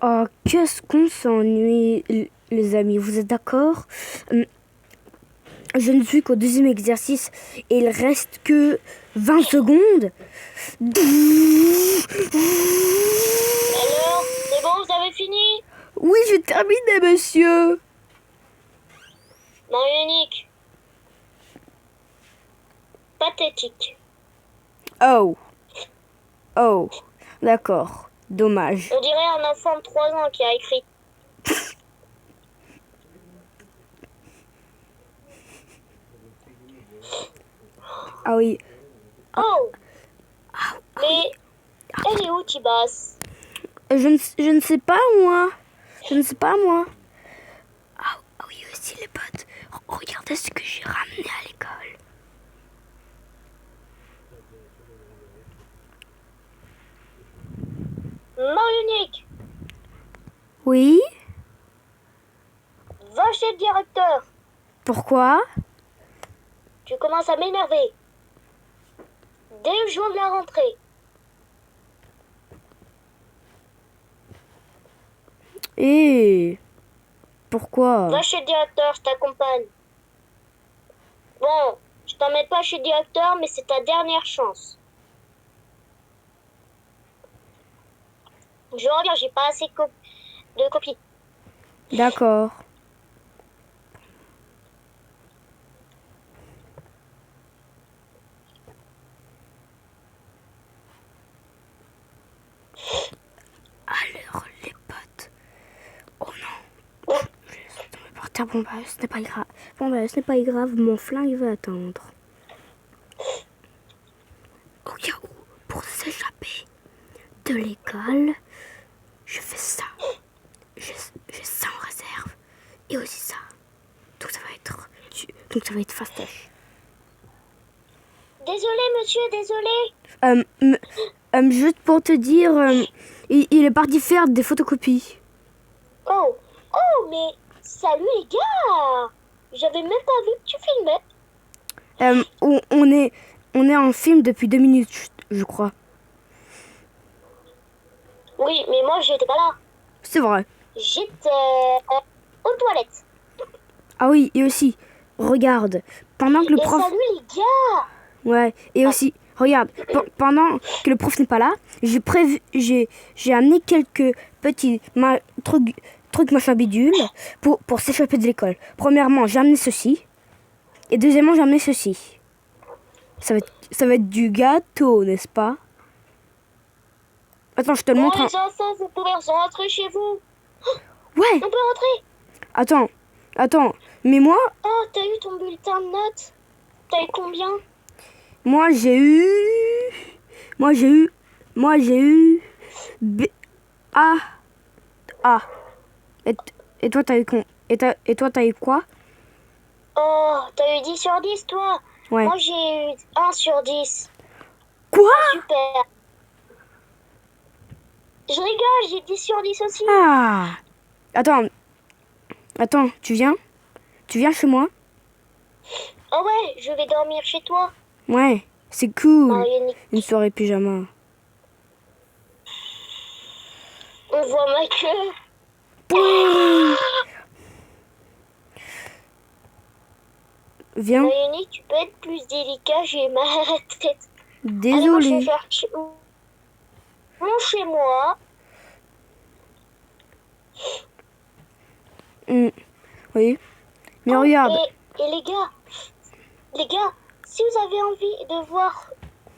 Oh, qu'est-ce qu'on s'ennuie, les amis, vous êtes d'accord? Je ne suis qu'au deuxième exercice et il reste que 20 secondes. Alors, c'est bon, vous avez fini? Oui, j'ai terminé, monsieur. Marionique. Pathétique. Oh, oh, d'accord, dommage. On dirait un enfant de 3 ans qui a écrit. Ah oui, Oh! Mais elle est où, Tibas? je ne sais pas, moi. Je ne sais pas, moi. Ah oui, aussi, les potes. Regardez ce que j'ai ramené à l'école. Marionique, Oui? va chez le directeur. Pourquoi? Tu commences à m'énerver. Dès le jour de la rentrée. Et pourquoi? Va chez le directeur, je t'accompagne. Bon, je t'emmène pas chez le directeur, mais c'est ta dernière chance. Je reviens, j'ai pas assez de copies. D'accord. Alors, les potes. Oh non. Je laisse tomber par terre. Bon, bah, ce n'est pas grave. Bon, bah, ce n'est pas grave. Mon flingue va attendre. Au cas où, pour s'échapper de l'école, je fais ça. J'ai ça en réserve. Et aussi ça. Donc ça va être fastoche. Désolé, monsieur, désolé. Juste pour te dire, il est parti faire des photocopies. Oh, oh, mais salut les gars. J'avais même pas vu que tu filmais. On est en film depuis 2 minutes, je crois. Oui, mais moi j'étais pas là. C'est vrai. J'étais aux toilettes. Ah oui, et aussi, regarde, pendant que le Et prof... salut les gars. Ouais, et aussi, regarde, pendant que le prof n'est pas là, j'ai amené quelques petits trucs machin bidule pour s'échapper de l'école. Premièrement, j'ai amené ceci, et deuxièmement, j'ai amené ceci. Ça va être du gâteau, n'est-ce pas? Attends, je te le Bon montre. les enfants, vous pouvez rentrer chez vous. Ouais, On peut rentrer. attends, mais moi, Oh, t'as eu ton bulletin de notes. T'as eu combien? moi j'ai eu B, A, A. Et toi, t'as eu et toi, t'as eu quoi? Oh, t'as eu 10 sur 10 toi. Ouais. Moi j'ai eu 1 sur 10. Quoi? Super. Je rigole, j'ai 10 sur 10 aussi. Ah. Attends, tu viens? Tu viens chez moi? Oh ouais, je vais dormir chez toi. Ouais, c'est cool. Marionique, Une soirée pyjama. on voit ma queue. Pouh. Viens. Marionique, tu peux être plus délicat, j'ai mal à la tête. Allez, moi je vais Désolé. faire mon chez moi. Oui. Mais Oh, regarde. et les gars, si vous avez envie de voir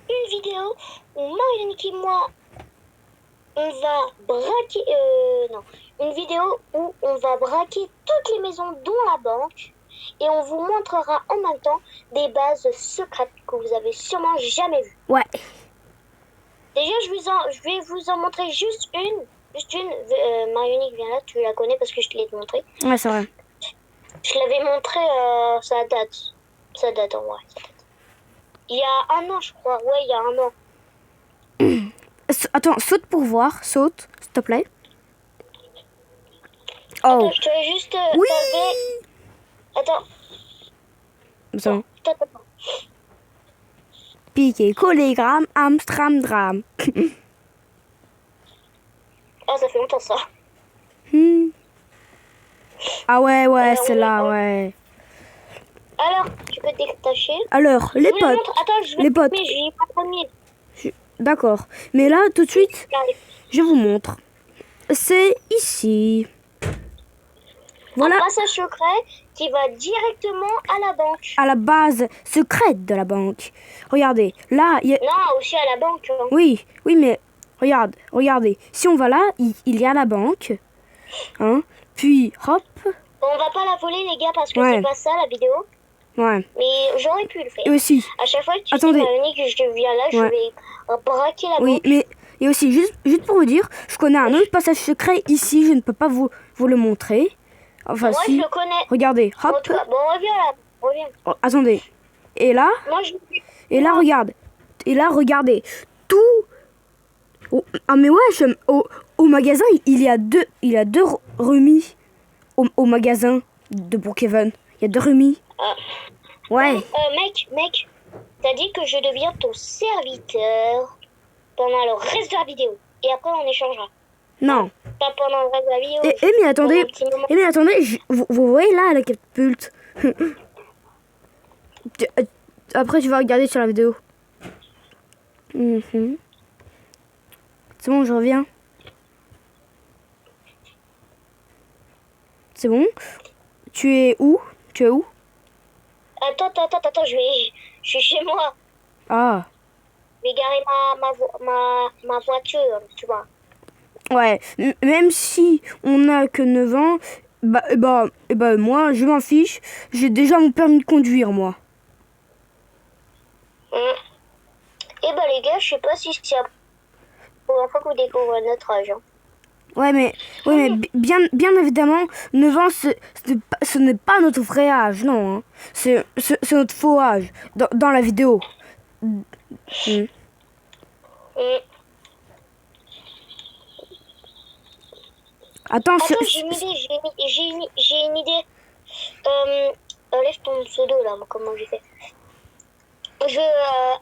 une vidéo où Marionique et moi on va braquer, non, une vidéo où on va braquer toutes les maisons dont la banque et on vous montrera en même temps des bases secrètes que vous avez sûrement jamais vues. Ouais. Déjà, je vais vous en montrer juste une. Marionique, viens là, tu la connais parce que je te l'ai montré. Ouais, c'est vrai. Je l'avais montré, ça date. Ça date en vrai, ça date. Il y a 1 an, je crois. Ouais, il y a 1 an. Attends, saute pour voir. Saute, s'il te plaît. Oh. Attends, je te vais juste Oui. t'enlever. Attends. C'est bon. Attends. Piqué, collé, Amstram, drame. Ah, ça fait longtemps ça. Hmm. Ah ouais, Alors, c'est là, ouais. Alors, tu peux te détacher. Alors, Je les vous le potes. montre. Attends, je vais Les potes. filmer, j'ai pas premier. D'accord. Mais là, tout de suite, je vous montre. C'est ici. Voilà, Un passage secret qui va directement à la banque. à la base secrète de la banque. Regardez, là, il y a... Non, aussi à la banque. Hein. Oui, mais regardez. Si on va là, il y a la banque. Hein. Puis, hop. Bon, on va pas la voler, les gars, parce que Ouais. c'est pas ça la vidéo. Ouais. Mais j'aurais pu le faire. Et aussi, À chaque fois que tu attendez. dis Marie que je viens là, je Ouais. vais braquer la Oui, banque. mais et aussi, juste pour vous dire, je connais un autre passage secret ici, je ne peux pas vous le montrer. Enfin, Moi, si. je le connais. Regardez, En hop. tout cas, bon, reviens là. Reviens. Oh, attendez. Et là, Moi, je... regarde. Et là, regardez. Tout. Oh, ah, mais ouais, au magasin, il y a deux remis au magasin de Brookhaven. Il y a 2 remis. Ah. Ouais. Mec, t'as dit que je deviens ton serviteur pendant le reste de la vidéo. Et après, on échangera. Non. Pas pendant le reste de la vidéo. Mais attendez. Pendant un petit moment. Mais attendez, vous voyez là la catapulte. Après, tu vas regarder sur la vidéo. Mhm. C'est bon, je reviens. C'est bon. Tu es où? Attends, je suis chez moi. Ah. Je vais garer ma voiture, tu vois. Ouais. Même si on n'a que 9 ans, moi, je m'en fiche. J'ai déjà mon permis de conduire, moi. Eh ben les gars, je sais pas si c'est la première fois que vous découvrez notre âge. Hein. Ouais, mais bien évidemment, 9 ans, ce n'est pas notre vrai âge, non. Hein. C'est notre faux âge dans la vidéo. Attends, J'ai une idée, j'ai une idée. Lève ton pseudo là, comment j'ai fait.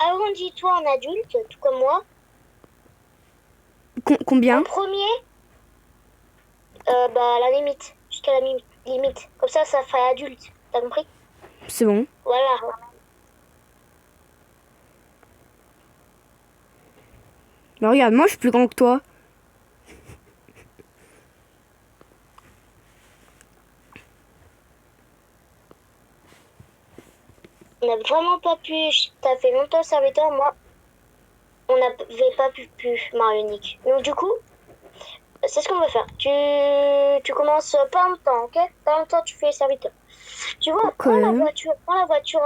Agrandis-toi en adulte, tout comme moi. Combien? En premier, la limite, jusqu'à la limite. Comme ça ferait adulte, t'as compris? C'est bon. Voilà. Mais regarde, moi je suis plus grand que toi. On n'a vraiment pas pu, t'as fait longtemps serviteur, moi, on n'avait pas pu Marionique. Donc du coup, c'est ce qu'on va faire. Tu commences pas en même temps, ok? Pas en même temps, tu fais serviteur. Tu vois, Okay. prends la voiture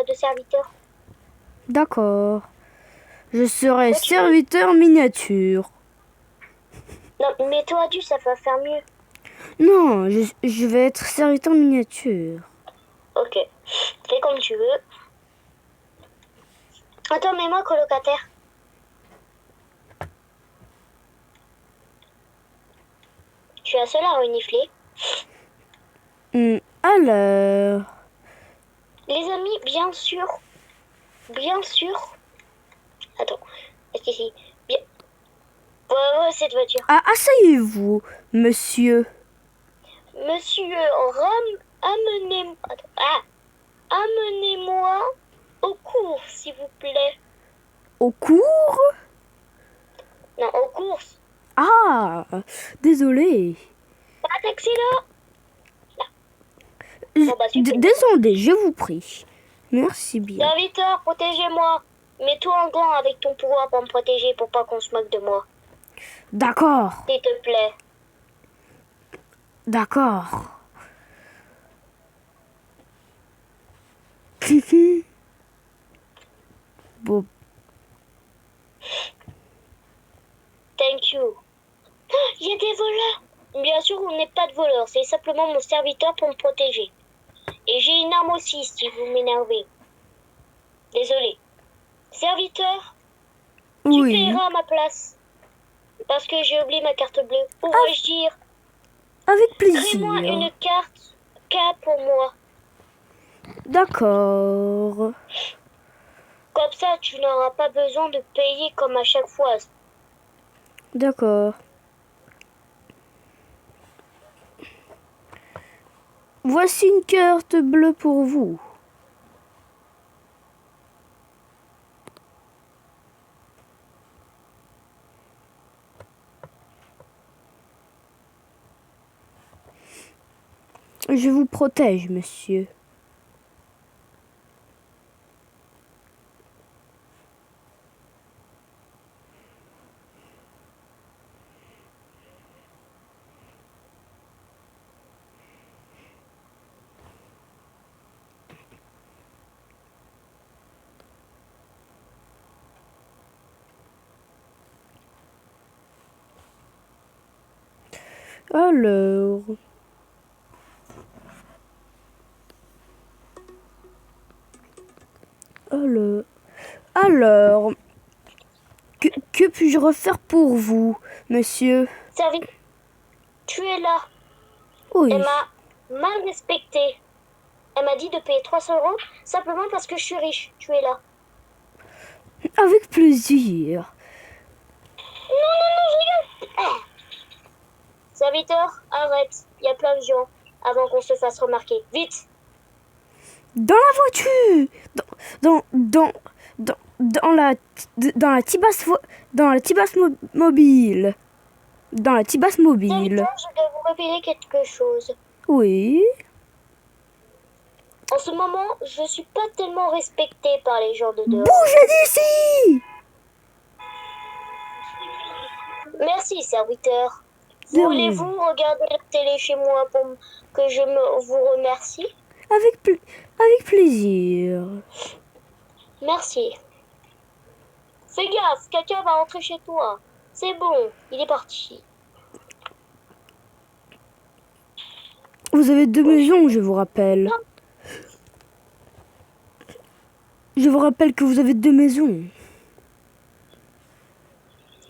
de serviteur. D'accord. Je serai serviteur miniature. Non, mais toi, adulte, ça va faire mieux. Non, je vais être serviteur miniature. Ok, fais comme tu veux. Attends, mais moi, colocataire. Je suis la seule à renifler. Alors... Les amis, bien sûr. Attends, est-ce qu'ici... Bien... Ouais, cette voiture. Ah, asseyez-vous, monsieur. Monsieur, amenez-moi au cours, s'il vous plaît. Au cours? Non, aux courses. Ah, désolé. Pas taxi là. Bon, bah, super. Descendez, je vous prie. Merci bien. Serviteur, protégez-moi. Mets-toi en gant avec ton pouvoir pour me protéger, pour pas qu'on se moque de moi. D'accord. S'il te plaît. D'accord. Bon. Thank you. Il y a des voleurs. Bien sûr, on n'est pas de voleurs. C'est simplement mon serviteur pour me protéger. Et j'ai une arme aussi, si vous m'énervez. Désolé. Serviteur, tu paieras à ma place. Parce que j'ai oublié ma carte bleue. Pourrais-je dire? Avec plaisir. Crée-moi une carte K pour moi. D'accord. Comme ça, tu n'auras pas besoin de payer comme à chaque fois. D'accord. Voici une carte bleue pour vous. Je vous protège, monsieur. Alors... Alors... Que puis-je refaire pour vous, monsieur? Serviteur, tu es là. Oui. Elle m'a mal respecté. Elle m'a dit de payer 300 € simplement parce que je suis riche. Tu es là. Avec plaisir. Non, je rigole. Serviteur, arrête. Il y a plein de gens avant qu'on se fasse remarquer. Vite. Dans la voiture. Dans la Tibas mobile. Dans la Tibas mobile. Serviteur, je dois vous révéler quelque chose. Oui. En ce moment, je ne suis pas tellement respectée par les gens de dehors. Bougez d'ici! Merci, serviteur. De rien. Voulez-vous regarder la télé chez moi pour que je vous remercie? Avec plaisir. Merci. Fais gaffe, quelqu'un va rentrer chez toi. C'est bon, il est parti. Vous avez 2 maisons, je vous rappelle. Je vous rappelle que vous avez 2 maisons.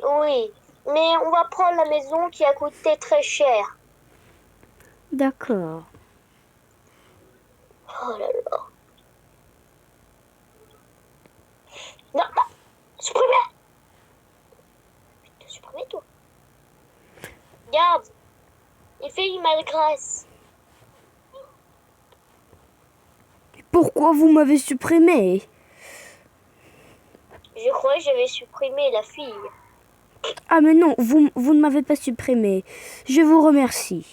Oui, mais on va prendre la maison qui a coûté très cher. D'accord. Oh là là. Non, non, supprimez. Supprimez tout. Regarde, il fait une malgrâce. Pourquoi vous m'avez supprimé? Je croyais que j'avais supprimé la fille. Ah mais non, vous ne m'avez pas supprimé. Je vous remercie.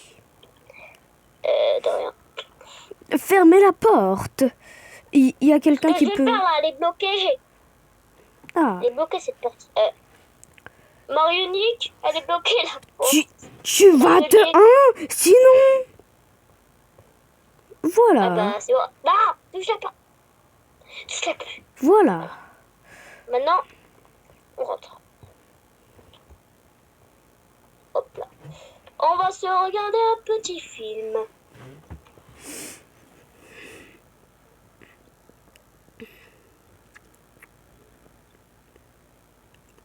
De rien. Fermez la porte. Il y a quelqu'un qui Je vais peut... le faire là, elle est bloquée. Ah, Elle est bloquée cette porte. Marionique, elle est bloquée la porte. tu vas te... sinon... Voilà. Ah bah c'est bon. Non, touche-la pas. Touche-la plus. Voilà. Maintenant, on rentre. Hop là. On va se regarder un petit film.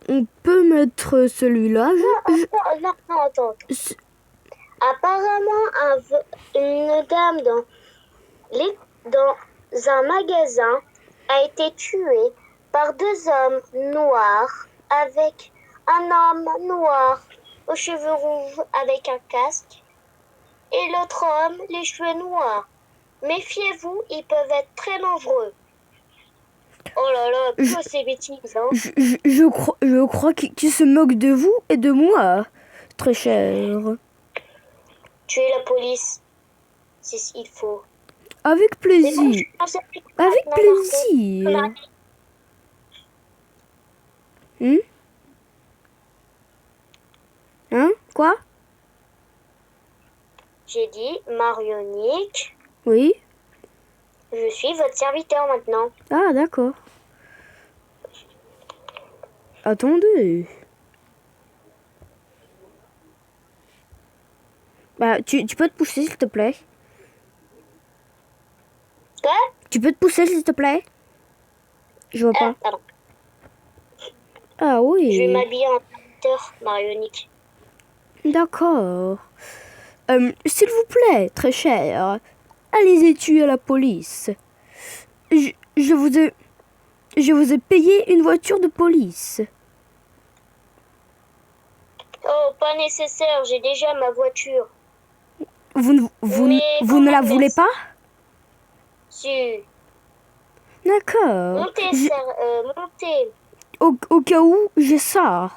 On peut mettre celui-là. Non, attends. Apparemment, une dame dans un magasin a été tuée par 2 hommes noirs avec un homme noir aux cheveux rouges avec un casque et l'autre homme les cheveux noirs. Méfiez-vous, ils peuvent être très dangereux. Oh là là, que ces bêtises, hein. Je crois qu'il se moque de vous et de moi, très cher. Tuez la police, c'est ce qu'il faut. Avec plaisir. Avec Maintenant, plaisir. Marco, Hein? Quoi? j'ai dit Marionique, Oui. je suis votre serviteur maintenant. Ah, d'accord. Attendez. Bah, tu peux te pousser, s'il te plaît? Quoi? Tu peux te pousser, s'il te plaît? Je vois pas. Pardon. Ah Je vais oui. m'habiller en serviteur, Marionique. D'accord. S'il vous plaît, très cher, allez-y tuer la police. Je vous ai payé une voiture de police. Oh, pas nécessaire, j'ai déjà ma voiture. Mais vous quand ne la même, voulez merci. pas? Si. D'accord. Montez, montez. Au cas où, j'ai ça.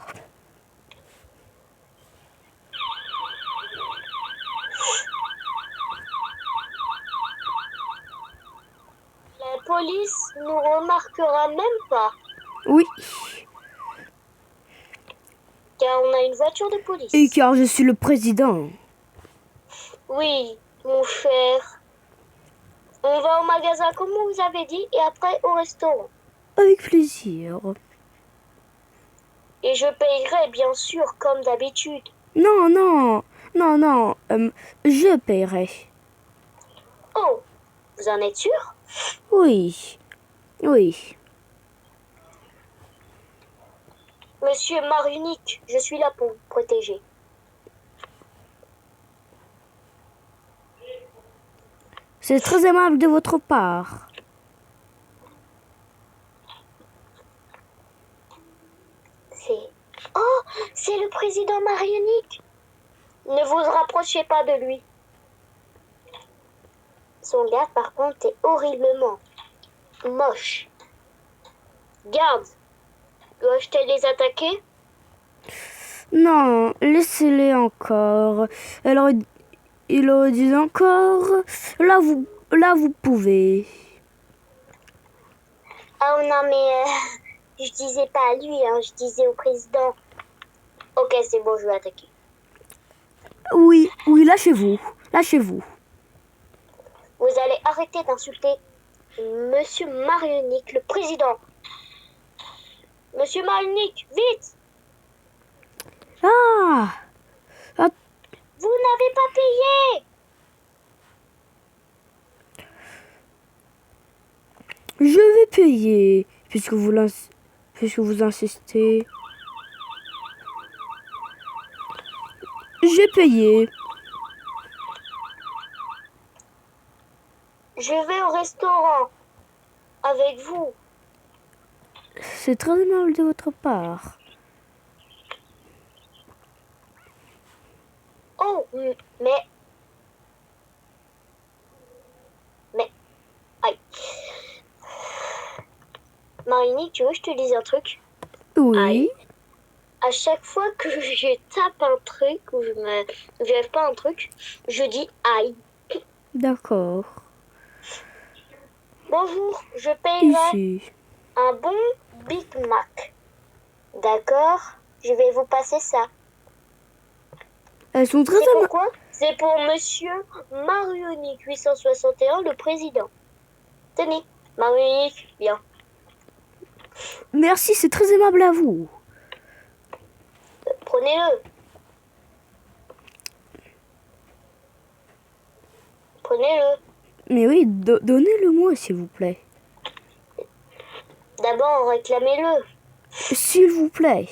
La police nous remarquera même pas, Oui. car on a une voiture de police. Et car je suis le président. Oui, mon cher. On va au magasin comme on vous avait dit et après au restaurant. Avec plaisir. Et je payerai bien sûr comme d'habitude. Non, non. Non, non. Je paierai. Oh, vous en êtes sûr? Oui. Oui. Monsieur Marunique, je suis là pour vous protéger. C'est très aimable de votre part. Oh, c'est le président Marunique. Ne vous rapprochez pas de lui. Son gars, par contre, est horriblement moche. Garde, dois-je te les attaquer? Non, laissez-les encore. Il aurait dit encore. Là, vous pouvez. Oh non, mais je disais pas à lui, hein, je disais au président. Ok, c'est bon, je vais attaquer. Oui, oui, lâchez-vous. Lâchez-vous. Vous allez arrêter d'insulter Monsieur Marunique, le président. Monsieur Marunique, vite! Ah! Vous n'avez pas payé! Je vais payer, puisque vous insistez. J'ai payé. Je vais au restaurant avec vous. C'est très aimable de votre part. Oh, mais... Aïe. Marinique, tu veux que je te dise un truc? Oui. Aïe. À chaque fois que je tape un truc ou je lève pas un truc, je dis aïe. D'accord. Bonjour, je payerai Ici. un bon Big Mac. D'accord? Je vais vous passer ça. Elles sont très C'est aimables. pourquoi? C'est pour Monsieur Marunique 861, le président. Tenez, Marunique, viens. Merci, c'est très aimable à vous. Prenez-le. Prenez-le. Mais oui, donnez-le-moi, s'il vous plaît. D'abord, réclamez-le. S'il vous plaît.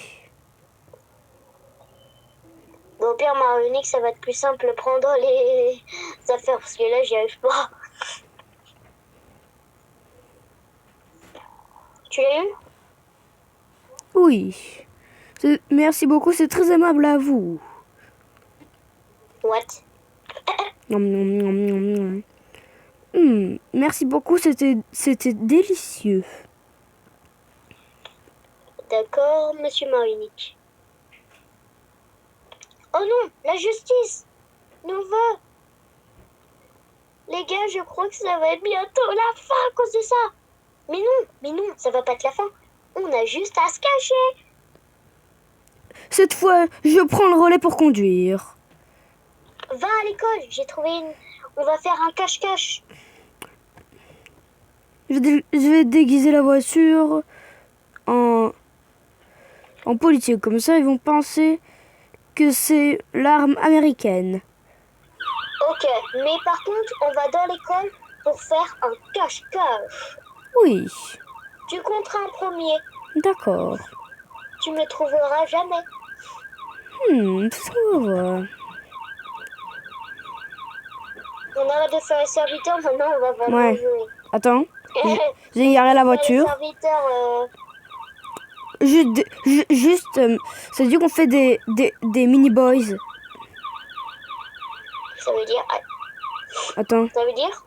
Bon, au pire, Marunique, ça va être plus simple de prendre les affaires parce que là, j'y arrive pas. Tu l'as eu? Oui. Merci beaucoup, c'est très aimable à vous. What? Nom, nom, nom, nom, nom. Merci beaucoup, c'était délicieux. D'accord, Monsieur Marunique. Oh non, la justice nous veut. Les gars, je crois que ça va être bientôt la fin à cause de ça. Mais non, ça va pas être la fin. On a juste à se cacher. Cette fois, je prends le relais pour conduire. Va à l'école, j'ai trouvé une... On va faire un cache-cache. Je vais déguiser la voiture en politique. Comme ça, ils vont penser que c'est l'arme américaine. Ok, mais par contre, on va dans l'école pour faire un cache-cache. Oui, Tu compteras un premier. d'accord. Tu me trouveras jamais. Ça va voir. On arrête de faire les serviteurs, maintenant on va vraiment Ouais. jouer. Attends, j'ai garé la Les voiture. serviteurs, Juste, ça veut dire qu'on fait des mini-boys. Ça veut dire... Attends. Ça veut dire...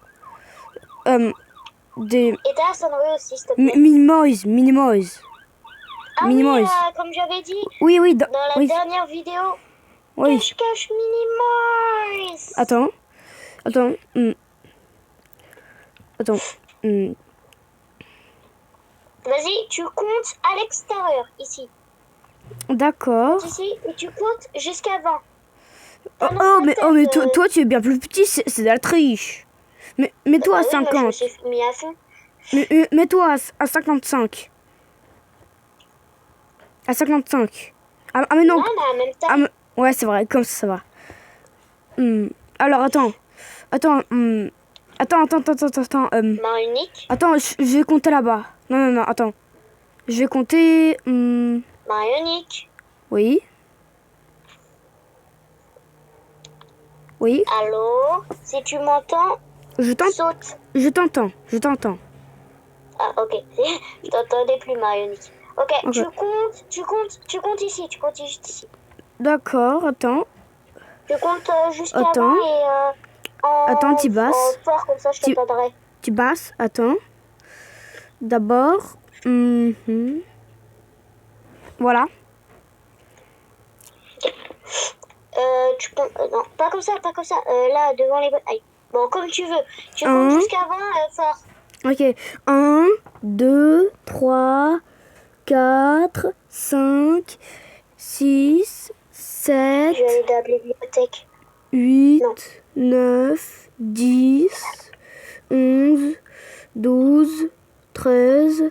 Des... Et ta sonnerie aussi, s'il te plaît. Minimoise, Minimoise. Ah oui, Minimoise. comme j'avais dit Oui, oui, dans la oui. dernière vidéo. Oui. Cache-cache Minimoise. Attends. Attends. Attends. Vas-y, tu comptes à l'extérieur, ici. D'accord. Ici, et tu comptes jusqu'à 20. Mais toi, tu es bien plus petit, c'est de la triche. Mets-toi à Oui, moi, je me 50. suis mis à fond. Mets-toi à 55. À 55. Ah mais non. Non, on a la même taille. Ouais, c'est vrai, comme ça va. Alors, attends. Attends. Attends. Main unique. Attends, je vais compter là-bas. Non, attends. Je vais compter... Main unique. Oui. Oui. Allô? Si tu m'entends, saute. Je t'entends. Ah, ok. Je t'entendais plus, main unique. Ok, Ok. tu comptes ici, tu comptes juste ici. D'accord, attends. Tu comptes jusqu'à 20 Attends. et Attends, tu en basses. fort, comme ça je t'entendrai. Tu basses, attends. D'abord. Voilà. Non, pas comme ça. Là, devant les bonnes. Bon, comme tu veux. Tu comptes jusqu'à 20 fort. Ok. 1, 2, 3, 4, 5, 6, 7, Je vais aller dans la bibliothèque. 8, Non. 9, 10, 11, 12, 13,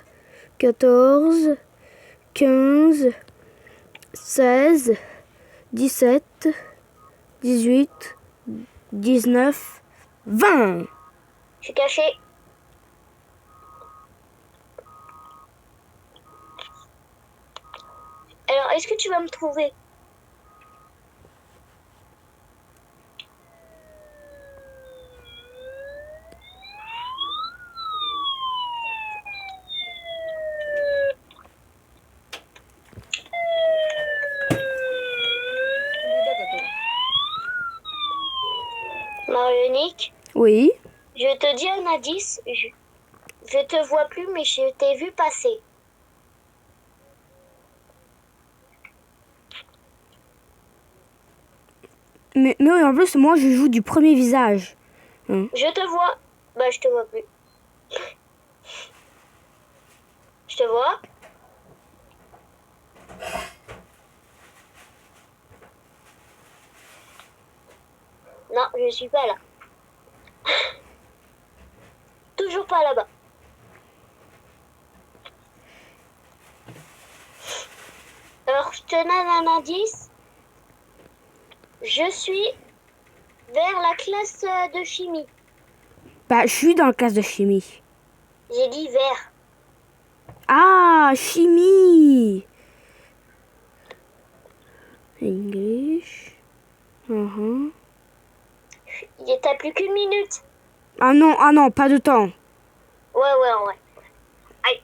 14, 15, 16, 17, 18, 19, 20. Je suis caché. Alors, est-ce que tu vas me trouver? Marionique, Oui. je te dis un indice. Je te vois plus, mais je t'ai vu passer. Mais en plus, moi, je joue du premier visage. Je te vois. Bah, je te vois plus. Je te vois. Non, je suis pas là. Toujours pas là-bas. Alors, je te donne un indice. Je suis vers la classe de chimie. Bah, je suis dans la classe de chimie. J'ai dit vers. Ah, chimie. English. T'as plus qu'une minute. Ah non, pas de temps. Ouais. Aïe.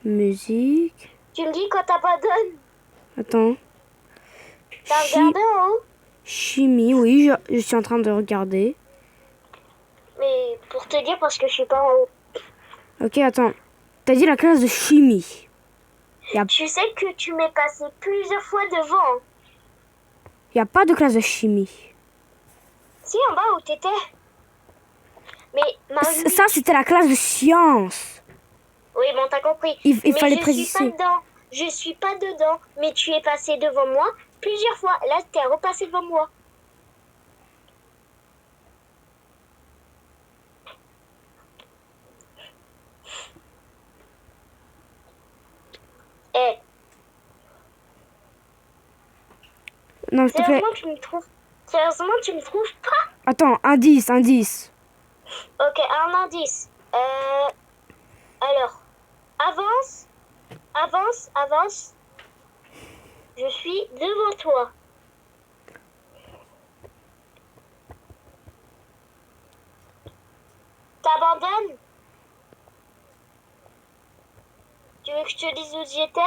Musique. Tu me dis quand t'abandonnes. Attends. T'as regardé en haut? Chimie, oui, je suis en train de regarder. Mais pour te dire, parce que je suis pas en haut. Ok, attends. T'as dit la classe de chimie. Tu sais que tu m'es passé plusieurs fois devant. Il n'y a pas de classe de chimie. Si, en bas où t'étais. Mais Ça, c'était la classe de sciences. Oui, bon, t'as compris. Il mais fallait je préciser. suis pas dedans. Je suis pas dedans. Mais tu es passé devant moi plusieurs fois. Là, t'es repassé devant moi. Non, s'il te plaît. Sérieusement, tu me trouves pas? Attends, indice. Ok, un indice. Alors, avance. Je suis devant toi. T'abandonnes? Tu veux que je te dise où j'étais?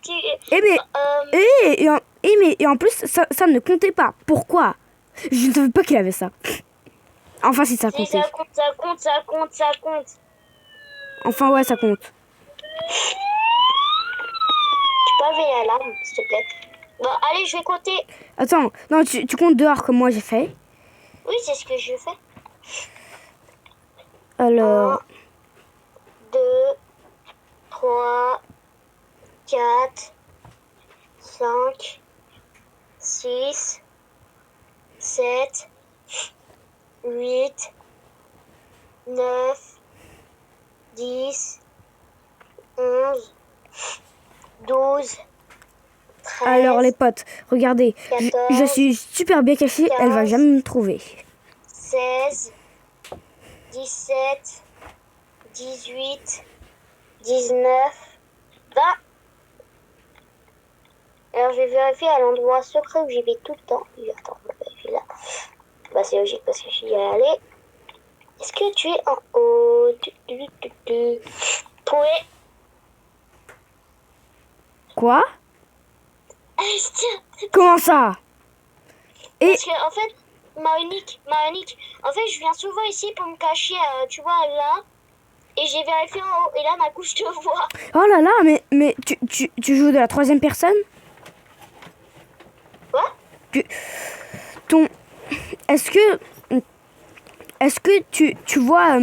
tu... Eh mais, et en plus, ça ne comptait pas. Pourquoi? Je ne savais pas qu'il avait ça. Enfin, si ça Si, comptait. ça compte. Enfin, ouais, ça compte. Tu peux enlever l'alarme, s'il te plaît? Bon, allez, je vais compter. Attends, non, tu comptes dehors comme moi j'ai fait. Oui, c'est ce que je fais. Alors, 2, 3, 4, 5, 6, 7, 8, 9, 10, 11, 12, 13, alors les potes, regardez, je 14, suis super bien cachée, elle va 15. jamais me trouver. 16, 17, 18, 19, 20. Alors je vais vérifier à l'endroit secret où j'y vais tout le temps. Attends, on va vérifier là. Bah c'est logique parce que je suis y allée. Est-ce que tu es en haut? Trouvé. Quoi? Tiens. Comment ça? Et Parce que en fait, Maronique, en fait je viens souvent ici pour me cacher, tu vois, là. Et j'ai vérifié en haut. Et là, d'un coup, je te vois. oh là là, mais tu joues de la troisième personne? Quoi? Ton, est-ce que tu vois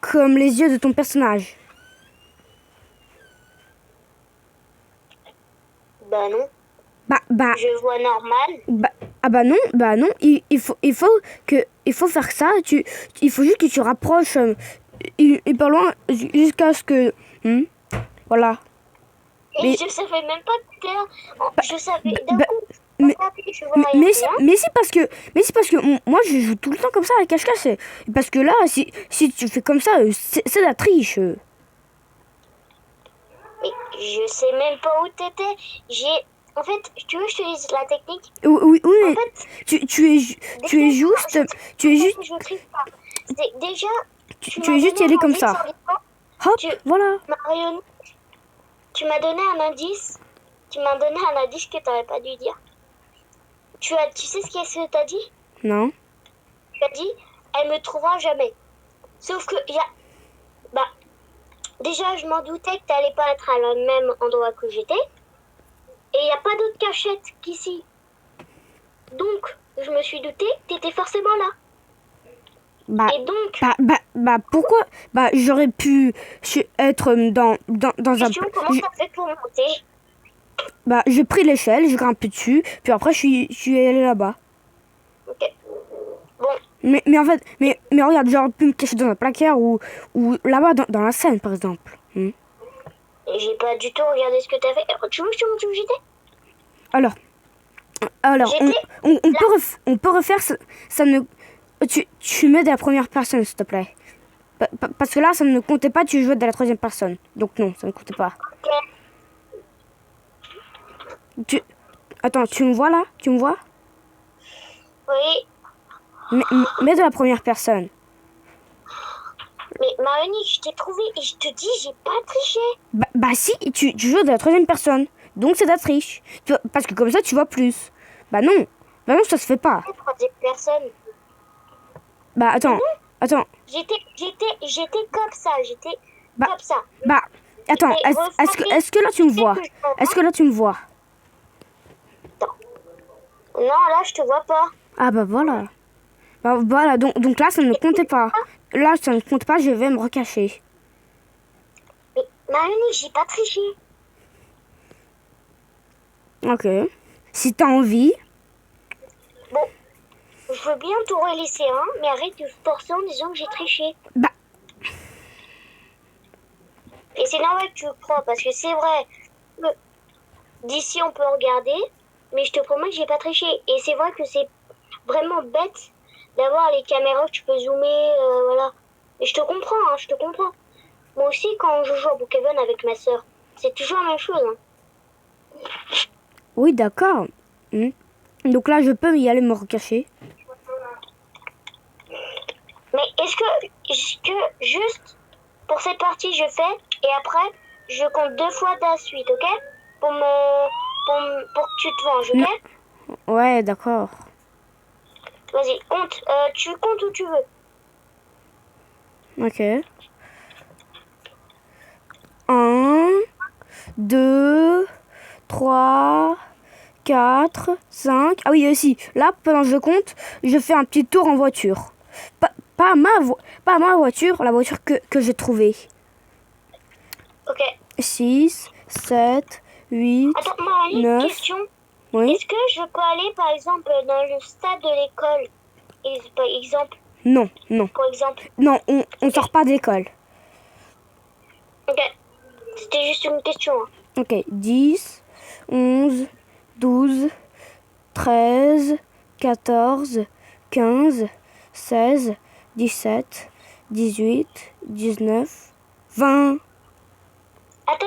comme les yeux de ton personnage? Bah non. Bah, Je vois normal. ah bah non, il faut faire ça, il faut juste que tu rapproches et pas loin jusqu'à ce que, voilà. Et Mais- je savais même pas que t'étais là. Je savais d'un bah, coup. mais- Je vois rien. mais c'est parce que moi je joue tout le temps comme ça à cache-cache. Parce que là, si tu fais comme ça, c'est de la triche. Mais je sais même pas où t'étais. En fait, tu veux que je te dise la technique? Oui, En mais fait, tu es juste, Je triche pas. C'est déjà. tu es juste y aller comme ça. Hop, Tu- voilà. Marion, tu m'as donné un indice. Tu m'as donné un indice que t'aurais pas dû dire. Tu sais ce que t'as dit? Non. Tu as dit, elle me trouvera jamais. Sauf que bah, déjà, je m'en doutais que t'allais pas être à le même endroit que j'étais. Et il n'y a pas d'autre cachette qu'ici. Donc, je me suis douté que t'étais forcément là. Bah, Et donc, pourquoi? Bah, j'aurais pu être dans un. question, comment ça fait pour monter? Bah, j'ai pris l'échelle, j'ai grimpé dessus, puis après je suis allé là-bas. Ok. Bon, Mais en fait, mais regarde, j'aurais pu me cacher dans un placard ou là-bas dans la scène, par exemple. et j'ai pas du tout regardé ce que t'as fait. Tu veux que je te montre où j'étais? Alors, J'étais on peut refaire ça ne. Tu mets de la première personne, s'il te plaît. Parce que là, ça ne comptait pas, tu jouais de la troisième personne. Donc non, ça ne comptait pas. Attends, tu me vois là? Tu me vois? Oui, Mets de la première personne. mais Maronique, je t'ai trouvé et je te dis, j'ai pas triché. Bah si, tu joues de la troisième personne. Donc c'est de la triche. Parce que comme ça, tu vois plus. Bah non, ça se fait pas. Troisième personne. Bah attends. J'étais comme ça, Bah, comme ça. Bah, attends, est-ce que là tu me vois? Est-ce que là tu me vois? Non, là, je te vois pas. Ah bah voilà. Bah voilà, donc là ça ne comptait pas. Là ça ne compte pas, je vais me recacher. Mais Maronique, j'ai pas triché. Ok. Si t'as envie. Bon, je veux bien tout relaisser, hein, mais arrête de forcer en disant que j'ai triché. Bah, Et c'est normal que tu le crois, parce que c'est vrai. D'ici, on peut regarder, mais je te promets que j'ai pas triché. Et c'est vrai que c'est vraiment bête d'avoir les caméras que tu peux zoomer, voilà. Mais je te comprends, hein, je te comprends. Moi aussi, quand je joue à Pokémon avec ma soeur, c'est toujours la même chose. Hein. oui, d'accord. Donc là je peux y aller me recacher. Mais est-ce que juste pour cette partie je fais et après je compte 2 fois de la suite, ok? pour que tu te venges, ok? Non. Ouais, d'accord. Vas-y, compte. Tu comptes où tu veux. Ok. 1, 2, 3, 4, 5. Ah oui, aussi. Là, pendant que je compte, je fais un petit tour en voiture. Pas ma voiture, la voiture que j'ai trouvée. Ok. 6, 7, 8, Attends, Marie, 9. question. Oui. Est-ce que je peux aller, par exemple, dans le stade de l'école? Par exemple, Non, non. pour exemple. Non, on sort pas d'école. Ok. C'était juste une question. Hein. Ok, 10, 11, 12, 13, 14, 15, 16, 17, 18, 19, 20. Attends.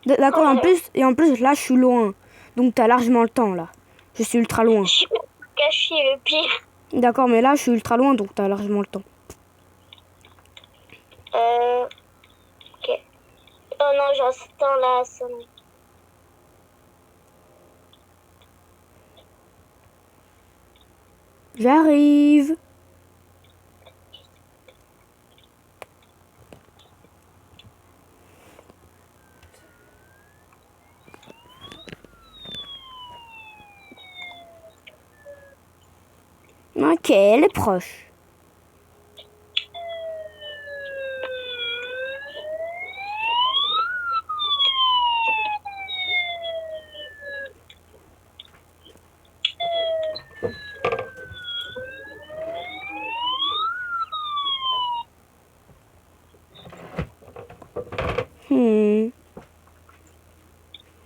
D'accord, Oh, et en plus, là, je suis loin. Donc, t'as largement le temps, là. Je suis ultra loin. j'ai caché le pire. D'accord, mais là, je suis ultra loin, donc t'as largement le temps. Ok. Oh non, j'entends la sonnerie. J'arrive. Ok, elle est proche.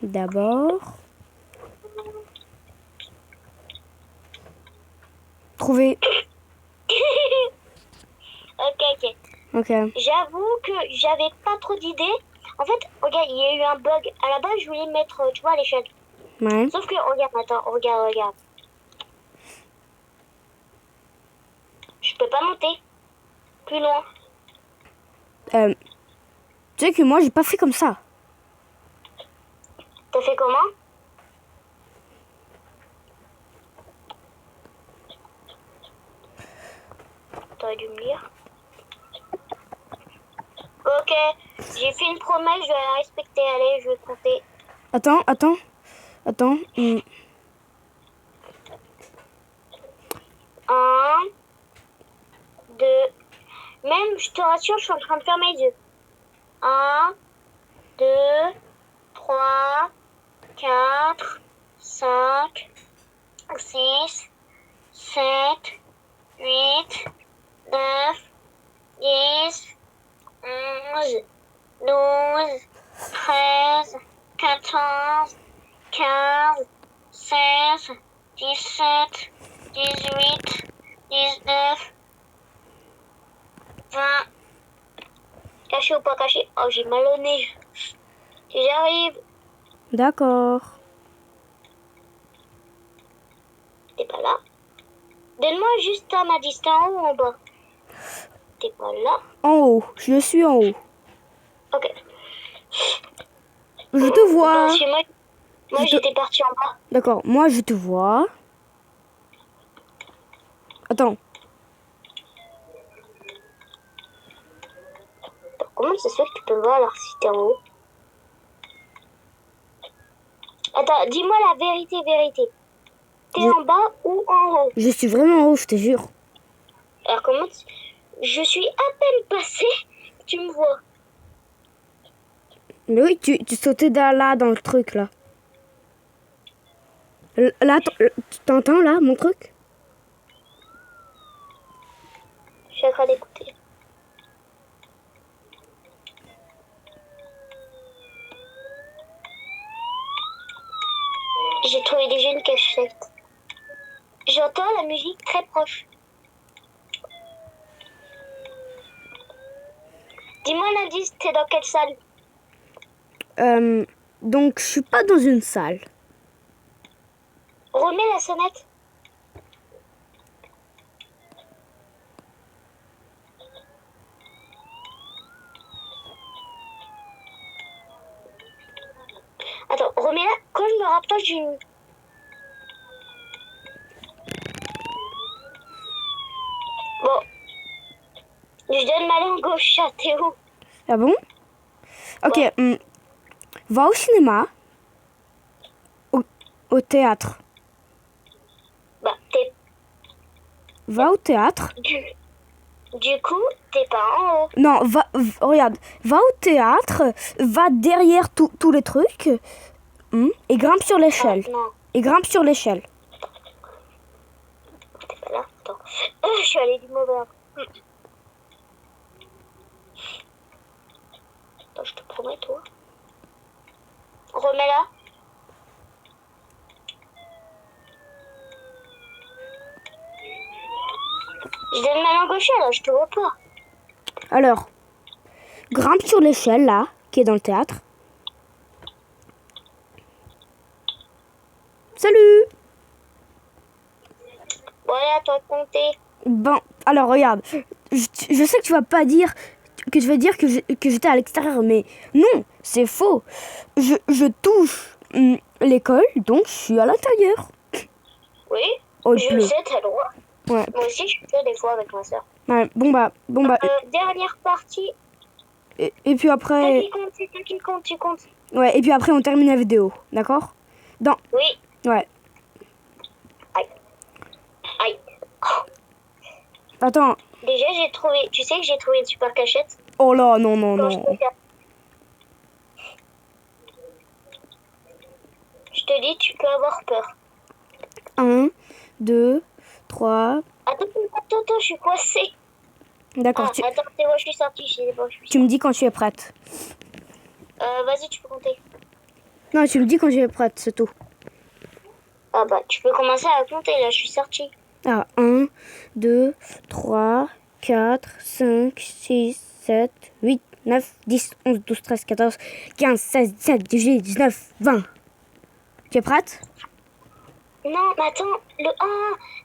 D'abord, trouver. Ok. Ok. J'avoue que j'avais pas trop d'idées. En fait, regarde, il y a eu un bug. À la base, je voulais mettre, tu vois, l'échelle. Ouais. Sauf que, regarde, attends, regarde. Je peux pas monter plus loin. Tu sais que moi, j'ai pas fait comme ça. T'as fait comment? T'aurais dû me lire. Ok, j'ai fait une promesse, je vais la respecter. Allez, je vais compter. Attends. 1, 2. Même, je te rassure, je suis en train de fermer les yeux. 1, 2, 3, 4, 5, 6, 7, 8, 9, 10, 11, 12, 13, 14, 15, 16, 17, 18, 19, 20. Caché ou pas caché? Oh, j'ai mal au nez. J'arrive. D'accord. T'es pas là? Donne-moi juste un indice, t'es en haut ou en bas? T'es pas là? En haut. Je suis en haut. Ok. Je te vois. Parce que moi Je te- j'étais partie en bas. D'accord. Moi, je te vois. Attends. Comment ça se fait que tu peux voir alors si t'es en haut? Attends, dis-moi la vérité. T'es Je, en bas ou en haut? je suis vraiment en haut, je te jure. Alors je suis à peine passée, tu me vois. Mais oui, tu sautais là, dans le truc, là. Là, tu t'entends, là, mon truc? Je suis en train d'écouter. J'ai trouvé déjà une cachette. J'entends la musique très proche. Dis-moi l'indice, t'es dans quelle salle? Donc, je suis pas dans une salle. Remets la sonnette. Remets-la. Quand je me rapproche d'une... Bon. Je donne ma langue au chat. T'es où? Ah bon? Ok, Ouais. va au cinéma, au théâtre. Bah, t'es... Va au théâtre. Du coup, t'es pas en haut. Non, regarde, va au théâtre, va derrière tous les trucs et grimpe sur l'échelle. Ah, non, Et grimpe sur l'échelle. t'es pas là. Attends. Je suis allée du mauvais ordre. Attends, je te promets, toi. Remets-la. Je donne ma langue au chat, là, je te vois pas. Alors, grimpe sur l'échelle, là, qui est dans le théâtre. Salut! Voilà, à toi de compter. Bon, alors regarde, je sais que tu vas pas dire, que je vais dire que j'étais à l'extérieur, mais non, c'est faux. Je touche l'école, donc je suis à l'intérieur. Oui, Oh, il je pleut. sais, t'as le droit. Ouais. Moi aussi, je fais des fois avec ma soeur. Ouais, bon bah, Dernière partie. et puis Toi après, qui compte, c'est toi qui compte, tu comptes. ouais, et puis après on termine la vidéo, d'accord? Oui. Ouais. Aïe. Attends. Déjà, j'ai trouvé... Tu sais que j'ai trouvé une super cachette. Oh là, non, non, Quand je non. te fais- Je te dis, tu peux avoir peur. 1, 2, 3. Attends, je suis coincée. D'accord, Ah, attends, c'est bon, je suis sortie. tu me dis quand tu es prête. Vas-y, tu peux compter. Non, tu me dis quand tu es prête, c'est tout. Ah bah, tu peux commencer à compter, là, je suis sortie. Ah, 1, 2, 3, 4, 5, 6, 7, 8, 9, 10, 11, 12, 13, 14, 15, 16, 17, 18, 19, 20. Tu es prête? Non, mais attends,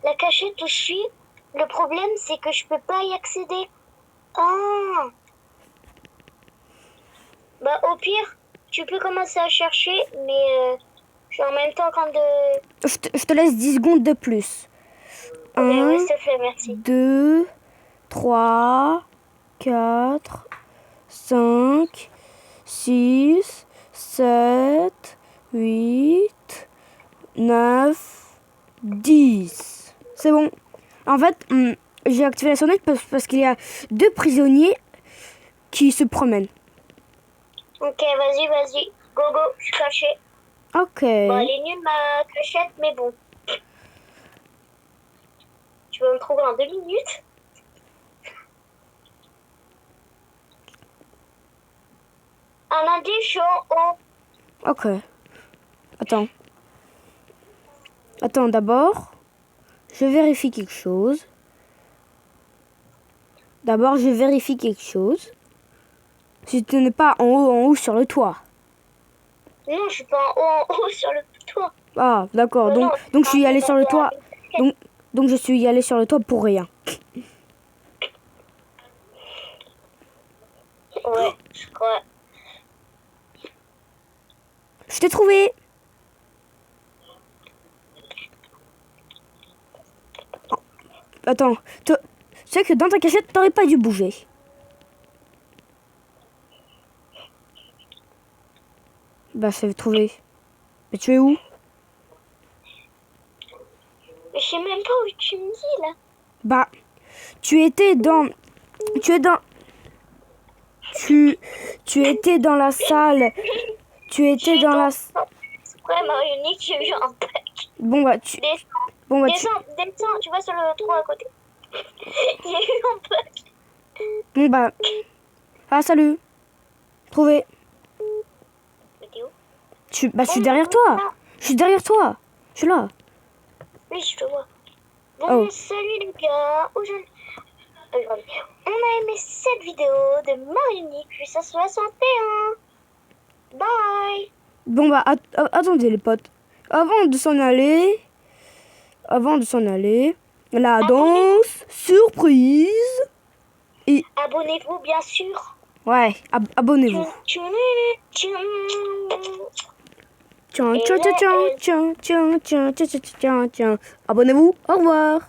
la cachette où je suis, le problème, c'est que je peux pas y accéder. Ah. Bah, au pire, tu peux commencer à chercher, mais je suis en même temps en train de... Je te laisse 10 secondes de plus. Ok, 1, ouais, s'il te plaît, merci. 2, 3, 4, 5, 6, 7, 8, 9, 10. C'est bon. En fait, j'ai activé la sonnette parce qu'il y a 2 prisonniers qui se promènent. Ok, vas-y. Go, je suis cachée. Ok. Bon, elle est nulle, ma cachette, mais bon. Tu vas me trouver en 2 minutes. Un indice en haut. Ok. Attends, d'abord, je vérifie quelque chose. Si tu n'es pas en haut sur le toit. Non, je suis pas en haut sur le toit. Ah, d'accord. Non, Donc je suis allée dans sur le la- toit. Donc je suis allée sur le toit pour rien. Ouais, je crois. Je t'ai trouvé. Attends, tu sais que dans ta cachette, t'aurais pas dû bouger. Bah, je t'avais trouvé. Mais tu es où? Mais je sais même pas où tu me dis, là. Bah, tu étais dans... Tu es dans... Tu étais dans la salle. Tu étais dans la... C'est vrai, Marionique, j'ai eu un bug. Bon, bah, Descends, tu vas sur le trou à côté. J'ai eu un bug. Bon, bah... Ah, salut. Trouvé. Mais t'es où? Je suis derrière toi. Je suis derrière toi. Je suis là. Oui, je te vois. Bon, salut les gars. Aujourd'hui, on a aimé cette vidéo de Marionique 861. Bye. Bon, bah, attendez, les potes. Avant de s'en aller, la danse, surprise. Et... Abonnez-vous, bien sûr. Ouais, abonnez-vous. Tchou, tchou, tchou. Tiens, Et tiens, là, tiens, tiens, tiens, tiens, tiens, tiens, tiens, tiens, tiens. Abonnez-vous. Au revoir.